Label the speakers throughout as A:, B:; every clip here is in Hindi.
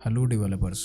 A: Hello developers.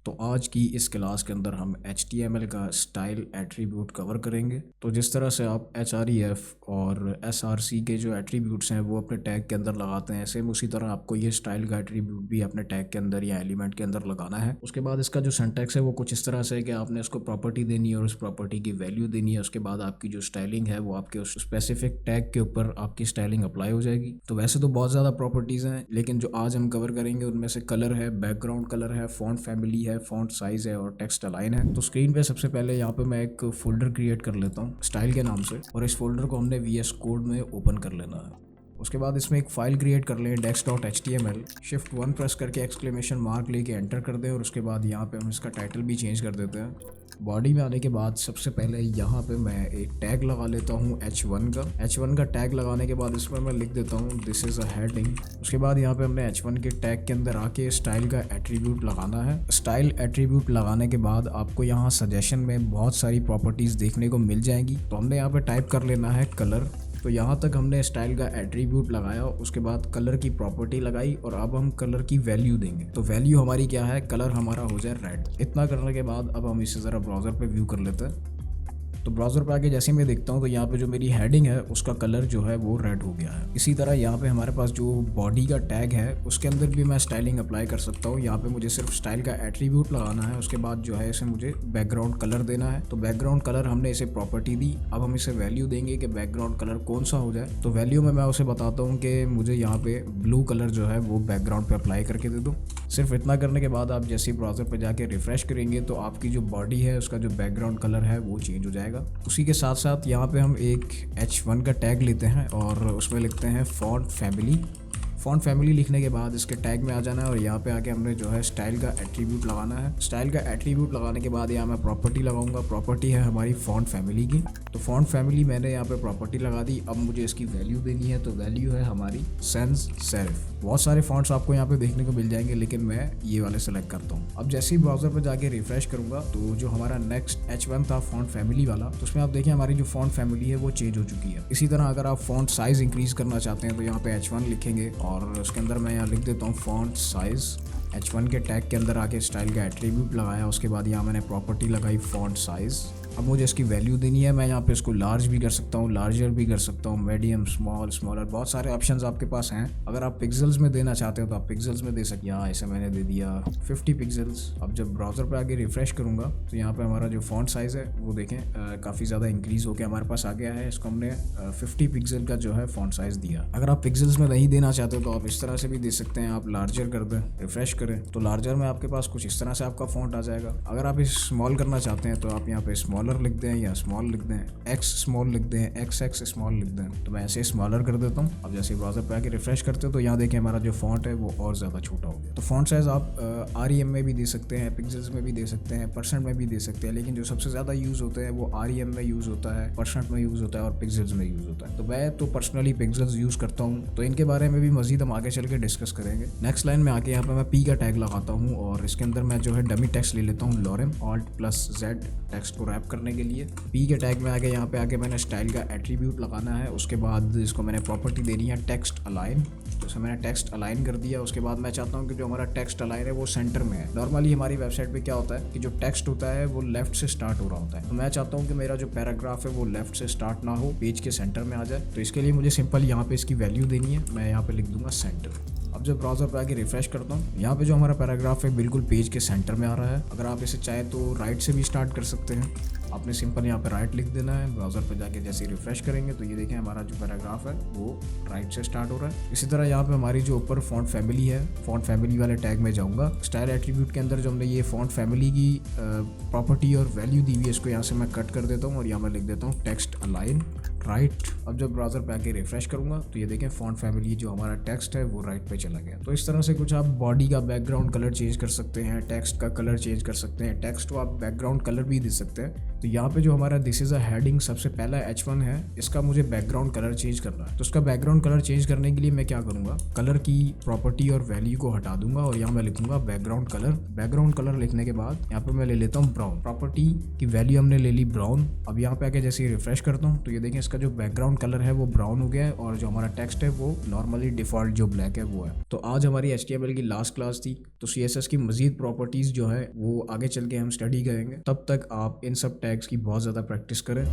A: तो आज की इस क्लास के अंदर हम HTML का स्टाइल एट्रीब्यूट कवर करेंगे। तो जिस तरह से आप href और src के जो एट्रीब्यूट्स हैं वो अपने टैग के अंदर लगाते हैं, सेम उसी तरह आपको ये स्टाइल का एट्रीब्यूट भी अपने टैग के अंदर या एलिमेंट के अंदर लगाना है। उसके बाद इसका जो सिंटैक्स है वो कुछ इस तरह से है कि आपने इसको प्रॉपर्टी देनी है और उस प्रॉपर्टी की वैल्यू देनी है। उसके बाद आपकी जो स्टाइलिंग है वो आपके उस स्पेसिफिक टैग के ऊपर आपकी स्टाइलिंग अप्लाई हो जाएगी। तो वैसे तो बहुत ज़्यादा प्रॉपर्टीज़ हैं, लेकिन जो आज हम कवर करेंगे उनमें से कलर है, बैकग्राउंड कलर है, फॉन्ट फैमिली है, फॉन्ट साइज है और टेक्स्ट अलाइन है। तो स्क्रीन पे सबसे पहले यहाँ पे मैं एक फोल्डर क्रिएट कर लेता हूँ स्टाइल के नाम से, और इस फोल्डर को हमने VS कोड में ओपन कर लेना है। उसके बाद इसमें एक फाइल क्रिएट कर लें index.html, शिफ्ट 1 प्रेस करके एक्सक्लेमेशन मार्क लेके एंटर कर दें, और उसके बाद यहाँ पे हम इसका टाइटल भी चेंज कर देते हैं। बॉडी में आने के बाद सबसे पहले यहाँ पे मैं एक टैग लगा लेता हूँ H1 का टैग लगाने के बाद इसमें मैं लिख देता हूँ दिस इज़ अ हेडिंग। उसके बाद यहाँ पे हमने H1 के टैग के अंदर आके स्टाइल का एट्रीब्यूट लगाना है। स्टाइल एट्रीब्यूट लगाने के बाद आपको यहाँ सजेशन में बहुत सारी प्रॉपर्टीज़ देखने को मिल जाएंगी। तो हमने यहाँ पे टाइप कर लेना है कलर। तो यहाँ तक हमने स्टाइल का एट्रीब्यूट लगाया, उसके बाद कलर की प्रॉपर्टी लगाई और अब हम कलर की वैल्यू देंगे। तो वैल्यू हमारी क्या है, कलर हमारा हो जाए रेड। इतना करने के बाद अब हम इसे ज़रा ब्राउज़र पे व्यू कर लेते हैं। तो ब्राउज़र पे आके जैसे मैं देखता हूँ तो यहाँ पे जो मेरी हेडिंग है उसका कलर जो है वो रेड हो गया है। इसी तरह यहाँ पे हमारे पास जो बॉडी का टैग है उसके अंदर भी मैं स्टाइलिंग अप्लाई कर सकता हूँ। यहाँ पे मुझे सिर्फ स्टाइल का एट्रीब्यूट लगाना है, उसके बाद जो है इसे मुझे बैकग्राउंड कलर देना है। तो बैकग्राउंड कलर हमने इसे प्रॉपर्टी दी, अब हम इसे वैल्यू देंगे कि बैकग्राउंड कलर कौन सा हो जाए। तो वैल्यू में मैं उसे बताता हूँ कि मुझे यहाँ पे ब्लू कलर जो है वो बैकग्राउंड पे अप्लाई करके दे दो। सिर्फ इतना करने के बाद आप जैसे ही ब्राउज़र पे जाके रिफ्रेश करेंगे तो आपकी जो बॉडी है उसका जो बैकग्राउंड कलर है वो चेंज हो जाएगा। उसी के साथ साथ यहाँ पे हम एक H1 का टैग लेते हैं और उसमें लिखते हैं फॉन्ट फैमिली। फॉन्ट फैमिली लिखने के बाद इसके टैग में आ जाना है और यहाँ पे आके हमने जो है स्टाइल का एट्रीब्यूट लगाना है। स्टाइल का एट्रीब्यूट लगाने के बाद यहाँ मैं प्रॉपर्टी लगाऊंगा। प्रॉपर्टी है हमारी फॉन्ट फैमिली की। तो फॉन्ट फैमिली मैंने यहाँ पे प्रॉपर्टी लगा दी। अब मुझे इसकी वैल्यू देनी है, तो वैल्यू है हमारी सैंस सेरिफ। बहुत सारे फॉन्ट्स आपको यहाँ पे देखने को मिल जाएंगे, लेकिन मैं ये वाले सेलेक्ट करता हूँ। अब जैसे ही ब्राउजर पर जाके रिफ्रेश करूंगा तो जो हमारा नेक्स्ट H1 था फॉन्ट फैमिली वाला, तो उसमें आप देखिए हमारी जो फॉन्ट फैमिली है वो चेंज हो चुकी है। इसी तरह अगर आप फॉन्ट साइज इंक्रीज करना चाहते हैं तो यहाँ पे H1 लिखेंगे और उसके अंदर मैं यहाँ लिख देता हूँ फॉन्ट साइज। H1 के टैग के अंदर आके स्टाइल का एट्रीब्यूट लगाया, उसके बाद यहाँ मैंने प्रॉपर्टी लगाई फॉन्ट साइज। अब मुझे इसकी वैल्यू देनी है। मैं यहाँ पे इसको लार्ज भी कर सकता हूँ, लार्जर भी कर सकता हूँ, मीडियम, स्मॉल, स्मॉलर, बहुत सारे ऑप्शंस आपके पास हैं। अगर आप पिक्सल्स में देना चाहते हो तो आप पिक्सल्स में दे सकते हैं। यहाँ इसे मैंने दे दिया 50 पिक्सल्स। अब जब ब्राउज़र पे आगे रिफ्रेश करूँगा तो यहाँ पे हमारा जो फॉन्ट साइज़ है वो देखें काफ़ी ज़्यादा इंक्रीज़ होकर हमारे पास आ गया है। इसको हमने 50 पिक्सल का जो है फॉन्ट साइज़ दिया। अगर आप पिक्सल्स में नहीं देना चाहते हो तो आप इस तरह से भी दे सकते हैं। आप लार्जर कर दें, रिफ्रेश करें तो लार्जर में आपके पास कुछ इस तरह से आपका फॉन्ट आ जाएगा। अगर आप इस स्मॉल करना चाहते हैं तो आप यहाँ पे स्मॉलर लिख दें या स्मॉल लिख दें, एक्स स्मॉल लिख दें, XX स्मॉल लिख दें। तो मैं ऐसे स्मॉलर कर देता हूँ। अब जैसे ब्राउज़र पे आके रिफ्रेश करते हो तो यहाँ देखें हमारा जो फॉन्ट है वो और ज़्यादा छोटा हो गया। तो फॉन्ट साइज़ आप REM में भी दे सकते हैं, पिक्सल्स में भी दे सकते हैं, परसेंट में भी दे सकते हैं, लेकिन जो सबसे ज़्यादा यूज़ होता है वो REM में यूज़ होता है, परसेंट में यूज़ होता है और पिक्सल्स में यूज़ होता है। तो मैं तो पर्सनली पिक्सल्स यूज़ करता हूँ, तो इनके बारे में भी मजीद हम आगे चल के डिस्कस करेंगे। नेक्स्ट लाइन में आके यहाँ पे मैं P का टैग लगाता हूँ और इसके अंदर मैं जो है डमी टेक्स्ट ले लेता हूँ लॉरेम, Alt+Z टेक्स्ट को रैप करने के लिए। P के टैग में आके यहाँ पे आके मैंने स्टाइल का एट्रीब्यूट लगाना है। उसके बाद इसको मैंने प्रॉपर्टी देनी है टेक्स्ट अलाइन। तो इसे मैंने टेक्स्ट अलाइन कर दिया। उसके बाद मैं चाहता हूँ कि जो हमारा टेक्स्ट अलाइन है वो सेंटर में है। नॉर्मली हमारी वेबसाइट पे क्या होता है कि जो टेक्स्ट होता है वो लेफ्ट से स्टार्ट हो रहा होता है। तो मैं चाहता हूँ कि मेरा जो पैराग्राफ है वो लेफ्ट से स्टार्ट ना हो, पेज के सेंटर में आ जाए। तो इसके लिए मुझे सिंपल यहाँ पे इसकी वैल्यू देनी है। मैं यहाँ पे लिख दूंगा सेंटर। अब जब ब्राउज़र पे आके रिफ्रेश करता हूँ, यहाँ पे जो हमारा पैराग्राफ है बिल्कुल पेज के सेंटर में आ रहा है। अगर आप इसे चाहे तो राइट से भी स्टार्ट कर सकते हैं। आपने सिंपल यहाँ पे राइट लिख देना है। ब्राउज़र पे जाके जैसे रिफ्रेश करेंगे तो ये देखें हमारा जो पैराग्राफ है वो राइट से स्टार्ट हो रहा है। इसी तरह यहाँ पे हमारी जो ऊपर फॉन्ट फैमिली है, फॉन्ट फैमिली वाले टैग में जाऊँगा। स्टाइल एट्रीब्यूट के अंदर जो हमने ये फॉन्ट फैमिली की प्रॉपर्टी और वैल्यू दी हुई है, इसको यहाँ से मैं कट कर देता हूँ और यहाँ मैं लिख देता हूँ टेक्स्ट अलाइन राइट। अब जब ब्राउज़र पे आके रिफ्रेश करूँगा तो ये देखें फॉन्ट फैमिली जो हमारा टेक्स्ट है वो राइट पे चला गया। तो इस तरह से कुछ आप बॉडी का बैकग्राउंड कलर चेंज कर सकते हैं, टेक्स्ट का कलर चेंज कर सकते हैं, टेक्स्ट को आप बैकग्राउंड कलर भी दे सकते हैं तो यहाँ पे जो हमारा दिस इज अ हेडिंग सबसे पहला H1 है, इसका मुझे बैकग्राउंड कलर चेंज करना है। तो उसका बैकग्राउंड कलर चेंज करने के लिए मैं क्या करूंगा, कलर की प्रॉपर्टी और वैल्यू को हटा दूंगा और यहाँ मैं लिखूंगा बैकग्राउंड कलर। बैकग्राउंड कलर लिखने के बाद यहाँ पे मैं ले लेता हूँ ब्राउन। प्रॉपर्टी की वैल्यू हमने ले ली ब्राउन। अब यहाँ पे आके जैसे ही रिफ्रेश करता हूँ तो ये देखें इसका जो बैकग्राउंड कलर है वो ब्राउन हो गया है और जो हमारा टेक्स्ट है वो नॉर्मली डिफॉल्ट जो ब्लैक है वो है। तो आज हमारी HTML की लास्ट क्लास थी, तो CSS की मजीद प्रॉपर्टीज जो है वो आगे चल के हम स्टडी करेंगे। तब तक आप इन सब टैग्स की बहुत ज़्यादा प्रैक्टिस करें।